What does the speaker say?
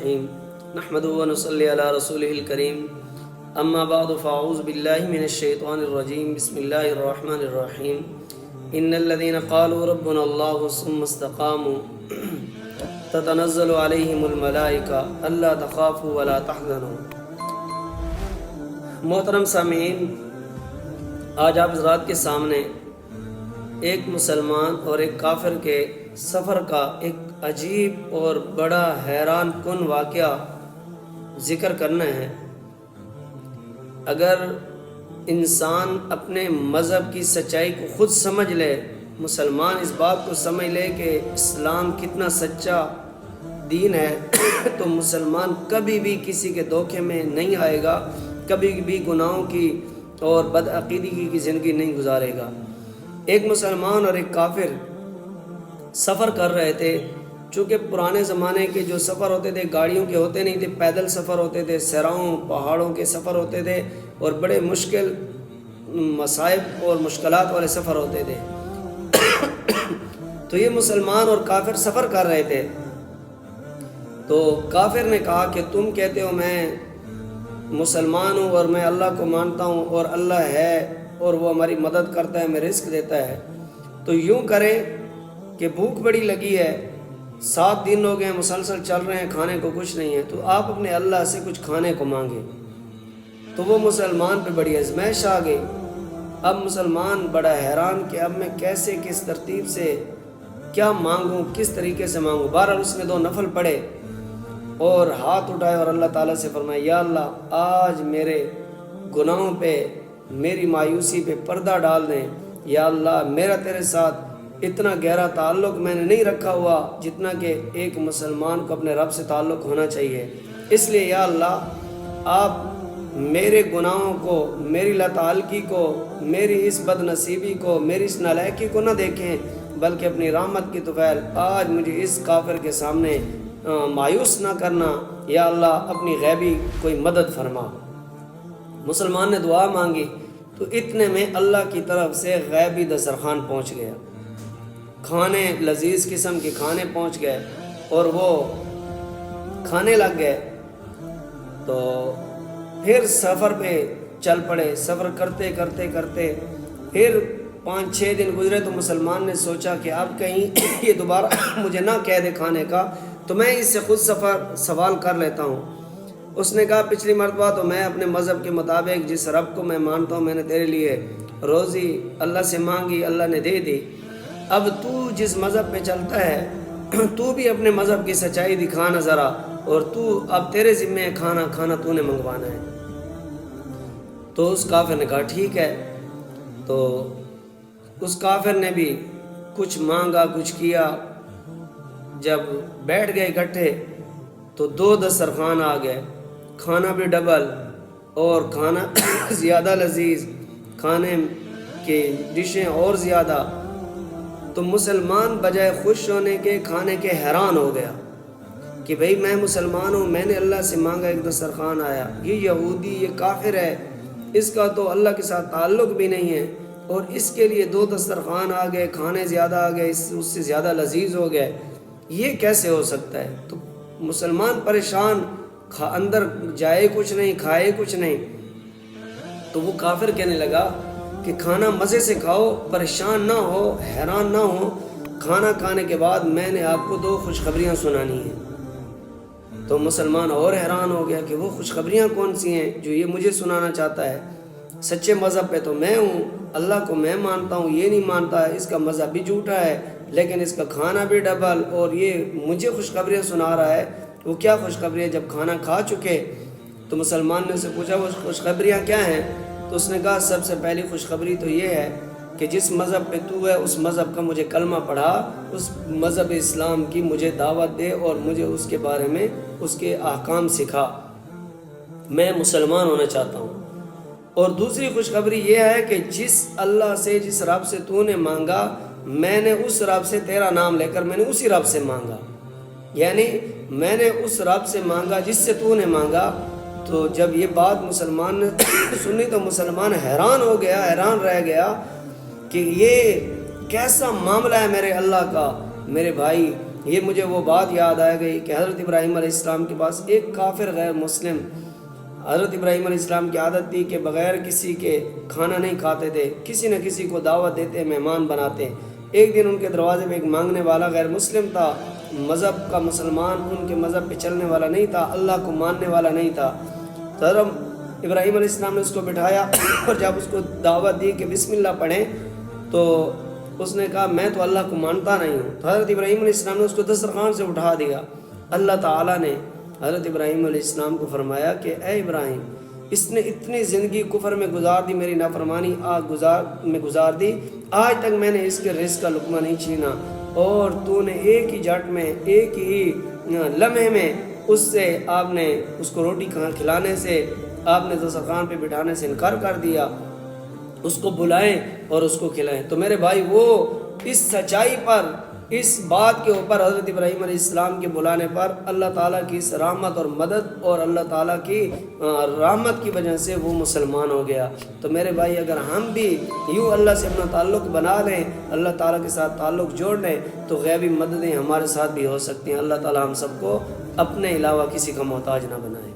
الرحیم نحمده ونصلی علی رسوله الکریم اما بعد فاعوذ باللہ من الشیطان الرجیم بسم اللہ الرحمن الرحیم ان الذین قالوا ربنا اللہ ثم استقاموا تتنزل علیہم الملائکہ الا تخافوا ولا تحزنوا۔ محترم سامعین، آج آپ حضرات کے سامنے ایک مسلمان اور ایک کافر کے سفر کا ایک عجیب اور بڑا حیران کن واقعہ ذکر کرنا ہے۔ اگر انسان اپنے مذہب کی سچائی کو خود سمجھ لے، مسلمان اس بات کو سمجھ لے کہ اسلام کتنا سچا دین ہے، تو مسلمان کبھی بھی کسی کے دھوکے میں نہیں آئے گا، کبھی بھی گناہوں کی اور بدعقیدگی کی زندگی نہیں گزارے گا۔ ایک مسلمان اور ایک کافر سفر کر رہے تھے۔ چونکہ پرانے زمانے کے جو سفر ہوتے تھے گاڑیوں کے ہوتے نہیں تھے، پیدل سفر ہوتے تھے، صحراؤں پہاڑوں کے سفر ہوتے تھے اور بڑے مشکل مصائب اور مشکلات والے سفر ہوتے تھے۔ تو یہ مسلمان اور کافر سفر کر رہے تھے۔ تو کافر نے کہا کہ تم کہتے ہو میں مسلمان ہوں اور میں اللہ کو مانتا ہوں اور اللہ ہے اور وہ ہماری مدد کرتا ہے، ہمیں رزق دیتا ہے، تو یوں کریں کہ بھوک بڑی لگی ہے، 7 دن ہو گئے مسلسل چل رہے ہیں، کھانے کو کچھ نہیں ہے، تو آپ اپنے اللہ سے کچھ کھانے کو مانگیں۔ تو وہ مسلمان پہ بڑی آزمائش آ گئی۔ اب مسلمان بڑا حیران کہ اب میں کیسے، کس ترتیب سے کیا مانگوں، کس طریقے سے مانگوں۔ بہرحال اس نے 2 نفل پڑھے اور ہاتھ اٹھائے اور اللہ تعالیٰ سے فرمایا، یا اللہ آج میرے گناہوں پہ، میری مایوسی پہ پردہ ڈال دیں۔ یا اللہ میرا تیرے ساتھ اتنا گہرا تعلق میں نے نہیں رکھا ہوا جتنا کہ ایک مسلمان کو اپنے رب سے تعلق ہونا چاہیے، اس لیے یا اللہ آپ میرے گناہوں کو، میری لاتعلقی کو، میری اس بد نصیبی کو، میری اس نالائقی کو نہ دیکھیں، بلکہ اپنی رحمت کی طفیل آج مجھے اس کافر کے سامنے مایوس نہ کرنا۔ یا اللہ اپنی غیبی کوئی مدد فرما۔ مسلمان نے دعا مانگی تو اتنے میں اللہ کی طرف سے غیبی دسترخوان پہنچ گیا، کھانے، لذیذ قسم کے کھانے پہنچ گئے اور وہ کھانے لگ گئے۔ تو پھر سفر پہ چل پڑے۔ سفر کرتے کرتے کرتے پھر 5-6 دن گزرے تو مسلمان نے سوچا کہ اب کہیں یہ دوبارہ مجھے نہ کہہ دے کھانے کا، تو میں اس سے خود سوال کر لیتا ہوں۔ اس نے کہا پچھلی مرتبہ تو میں اپنے مذہب کے مطابق جس رب کو میں مانتا ہوں میں نے تیرے لیے روزی اللہ سے مانگی، اللہ نے دے دی۔ اب تو جس مذہب پہ چلتا ہے تو بھی اپنے مذہب کی سچائی دکھانا ذرا، اور تو اب تیرے ذمہ ہے کھانا تو نے منگوانا ہے۔ تو اس کافر نے کہا ٹھیک ہے۔ تو اس کافر نے بھی کچھ مانگا، کچھ کیا۔ جب بیٹھ گئے اکٹھے تو 2 دسترخوان آ گئے، کھانا بھی ڈبل اور کھانا زیادہ لذیذ، کھانے کی ڈشیں اور زیادہ۔ تو مسلمان بجائے خوش ہونے کے کھانے کے حیران ہو گیا کہ بھئی میں مسلمان ہوں، میں نے اللہ سے مانگا، ایک دسترخوان آیا، یہ یہودی، یہ کافر ہے، اس کا تو اللہ کے ساتھ تعلق بھی نہیں ہے، اور اس کے لیے 2 دسترخوان آ گئے، کھانے زیادہ آ گئے، اس سے زیادہ لذیذ ہو گئے، یہ کیسے ہو سکتا ہے؟ تو مسلمان پریشان، اندر جائے کچھ نہیں، کھائے کچھ نہیں۔ تو وہ کافر کہنے لگا کہ کھانا مزے سے کھاؤ، پریشان نہ ہو، حیران نہ ہو، کھانا کھانے کے بعد میں نے آپ کو 2 خوشخبریاں سنانی ہیں۔ تو مسلمان اور حیران ہو گیا کہ وہ خوشخبریاں کون سی ہیں جو یہ مجھے سنانا چاہتا ہے؟ سچے مذہب پہ تو میں ہوں، اللہ کو میں مانتا ہوں، یہ نہیں مانتا ہے، اس کا مذہب بھی جھوٹا ہے، لیکن اس کا کھانا بھی ڈبل اور یہ مجھے خوشخبریاں سنا رہا ہے۔ وہ کیا خوشخبریاں؟ جب کھانا کھا چکے تو مسلمان نے اسے پوچھا وہ خوشخبریاں کیا ہیں؟ تو اس نے کہا سب سے پہلی خوشخبری تو یہ ہے کہ جس مذہب پہ تو ہے اس مذہب کا مجھے کلمہ پڑھا، اس مذہب اسلام کی مجھے دعوت دے اور مجھے اس کے بارے میں اس کے احکام سکھا، میں مسلمان ہونا چاہتا ہوں۔ اور دوسری خوشخبری یہ ہے کہ جس اللہ سے، جس رب سے تو نے مانگا، میں نے اس رب سے تیرا نام لے کر میں نے اسی رب سے مانگا، یعنی میں نے اس رب سے مانگا جس سے تو نے مانگا۔ تو جب یہ بات مسلمان نے سنی تو مسلمان حیران ہو گیا، حیران رہ گیا کہ یہ کیسا معاملہ ہے میرے اللہ کا۔ میرے بھائی، یہ مجھے وہ بات یاد آ گئی کہ حضرت ابراہیم علیہ السلام کے پاس ایک کافر غیر مسلم، حضرت ابراہیم علیہ السلام کی عادت تھی کہ بغیر کسی کے کھانا نہیں کھاتے تھے، کسی نہ کسی کو دعوت دیتے، مہمان بناتے۔ ایک دن ان کے دروازے پہ ایک مانگنے والا غیر مسلم تھا، مذہب کا مسلمان، ان کے مذہب پہ چلنے والا نہیں تھا، اللہ کو ماننے والا نہیں تھا۔ تو حضرت ابراہیم علیہ السلام نے اس کو بٹھایا اور جب اس کو دعوت دی کہ بسم اللہ پڑھیں تو اس نے کہا میں تو اللہ کو مانتا نہیں ہوں۔ تو حضرت ابراہیم علیہ السلام نے اس کو دسترخوان سے اٹھا دیا۔ اللہ تعالیٰ نے حضرت ابراہیم علیہ السلام کو فرمایا کہ اے ابراہیم، اس نے اتنی زندگی کفر میں گزار دی، میری نافرمانی میں گزار دی، آج تک میں نے اس کے رزق کا لقمہ نہیں چھینا، اور تو نے ایک ہی جھٹ میں، ایک ہی لمحے میں اس سے آپ نے اس کو روٹی کھلانے سے، آپ نے دسترخوان پہ بٹھانے سے انکار کر دیا۔ اس کو بلائیں اور اس کو کھلائیں۔ تو میرے بھائی وہ اس سچائی پر، اس بات کے اوپر، حضرت ابراہیم علیہ السلام کے بلانے پر اللہ تعالیٰ کی اس رحمت اور مدد اور اللہ تعالیٰ کی رحمت کی وجہ سے وہ مسلمان ہو گیا۔ تو میرے بھائی اگر ہم بھی یوں اللہ سے اپنا تعلق بنا لیں، اللہ تعالیٰ کے ساتھ تعلق جوڑ لیں، تو غیبی مددیں ہمارے ساتھ بھی ہو سکتی ہیں۔ اللہ تعالیٰ ہم سب کو اپنے علاوہ کسی کا محتاج نہ بنائے۔